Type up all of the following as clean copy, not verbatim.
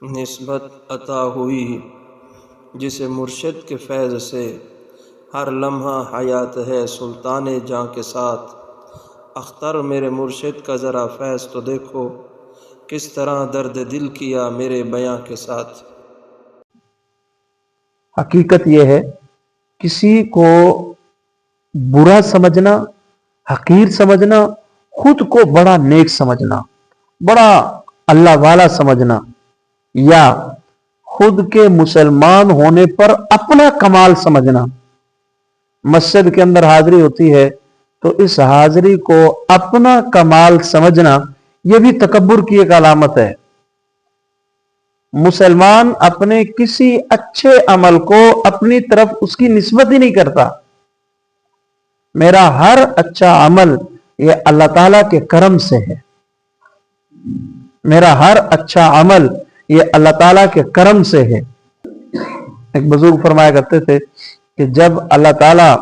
نسبت عطا ہوئی جسے مرشد کے فیض سے ہر لمحہ حیات ہے سلطان جاں کے ساتھ۔ اختر میرے مرشد کا ذرا فیض تو دیکھو، کس طرح درد دل کیا میرے بیاں کے ساتھ۔ حقیقت یہ ہے کسی کو برا سمجھنا، حقیر سمجھنا، خود کو بڑا نیک سمجھنا، بڑا اللہ والا سمجھنا، یا خود کے مسلمان ہونے پر اپنا کمال سمجھنا۔ مسجد کے اندر حاضری ہوتی ہے تو اس حاضری کو اپنا کمال سمجھنا، یہ بھی تکبر کی ایک علامت ہے۔ مسلمان اپنے کسی اچھے عمل کو اپنی طرف اس کی نسبت ہی نہیں کرتا۔ میرا ہر اچھا عمل یہ اللہ تعالیٰ کے کرم سے ہے، میرا ہر اچھا عمل یہ اللہ تعالیٰ کے کرم سے ہے۔ ایک بزرگ فرمایا کرتے تھے کہ جب اللہ تعالیٰ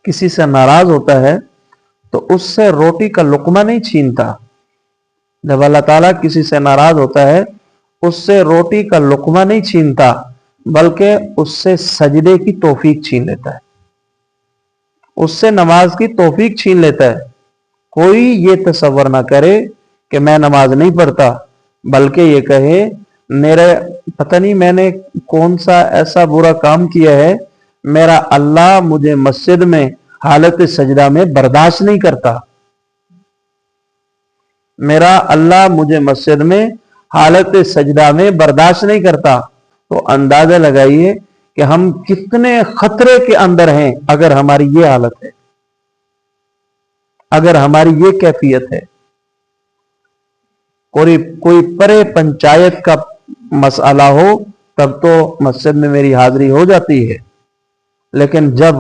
کسی سے ناراض ہوتا ہے تو اس سے روٹی کا لقمہ نہیں چھینتا۔ جب اللہ تعالیٰ کسی سے ناراض ہوتا ہے اس سے روٹی کا لقمہ نہیں چھینتا، بلکہ اس سے سجدے کی توفیق چھین لیتا ہے، اس سے نماز کی توفیق چھین لیتا ہے۔ کوئی یہ تصور نہ کرے کہ میں نماز نہیں پڑھتا، بلکہ یہ کہے میرے پتہ نہیں میں نے کون سا ایسا برا کام کیا ہے، میرا اللہ مجھے مسجد میں حالت سجدہ میں برداشت نہیں کرتا، میرا اللہ مجھے مسجد میں حالت سجدہ میں برداشت نہیں کرتا۔ تو اندازہ لگائیے کہ ہم کتنے خطرے کے اندر ہیں اگر ہماری یہ حالت ہے، اگر ہماری یہ کیفیت ہے۔ کوئی پرے پنچایت کا مسئلہ ہو تب تو مسجد میں میری حاضری ہو جاتی ہے، لیکن جب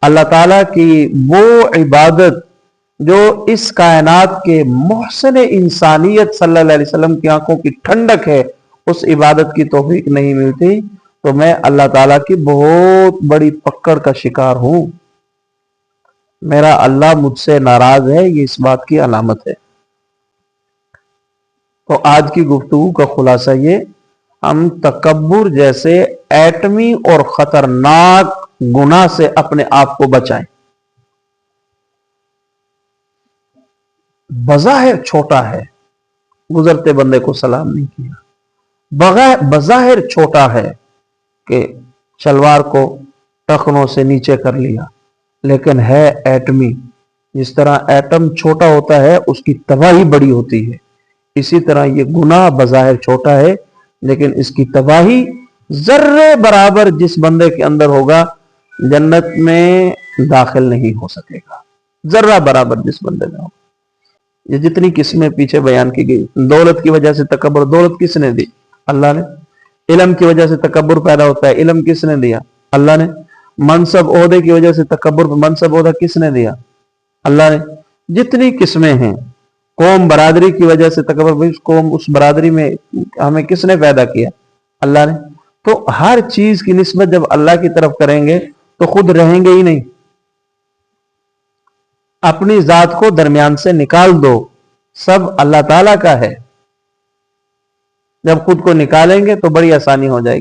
اللہ تعالیٰ کی وہ عبادت جو اس کائنات کے محسن انسانیت صلی اللہ علیہ وسلم کی آنکھوں کی ٹھنڈک ہے، اس عبادت کی توفیق نہیں ملتی تو میں اللہ تعالیٰ کی بہت بڑی پکڑ کا شکار ہوں۔ میرا اللہ مجھ سے ناراض ہے، یہ اس بات کی علامت ہے۔ تو آج کی گفتگو کا خلاصہ یہ، ہم تکبر جیسے ایٹمی اور خطرناک گناہ سے اپنے آپ کو بچائیں۔ بظاہر چھوٹا ہے، گزرتے بندے کو سلام نہیں کیا، بظاہر چھوٹا ہے کہ شلوار کو ٹخنوں سے نیچے کر لیا، لیکن ہے ایٹمی۔ جس طرح ایٹم چھوٹا ہوتا ہے اس کی تباہی بڑی ہوتی ہے، اسی طرح یہ گناہ بظاہر چھوٹا ہے لیکن اس کی تباہی ذرے برابر جس بندے کے اندر ہوگا جنت میں داخل نہیں ہو سکے گا، ذرہ برابر جس بندے میں ہوگا۔ یہ جتنی قسمیں پیچھے بیان کی گئی، دولت کی وجہ سے تکبر، دولت کس نے دی؟ اللہ نے۔ علم کی وجہ سے تکبر پیدا ہوتا ہے، علم کس نے دیا؟ اللہ نے۔ منصب عہدے کی وجہ سے تکبر، منصب عہدہ کس نے دیا؟ اللہ نے۔ جتنی قسمیں ہیں، قوم برادری کی وجہ سے تکبر، قوم اس برادری میں ہمیں کس نے پیدا کیا؟ اللہ نے۔ تو ہر چیز کی نسبت جب اللہ کی طرف کریں گے تو خود رہیں گے ہی نہیں۔ اپنی ذات کو درمیان سے نکال دو، سب اللہ تعالیٰ کا ہے۔ جب خود کو نکالیں گے تو بڑی آسانی ہو جائے گی۔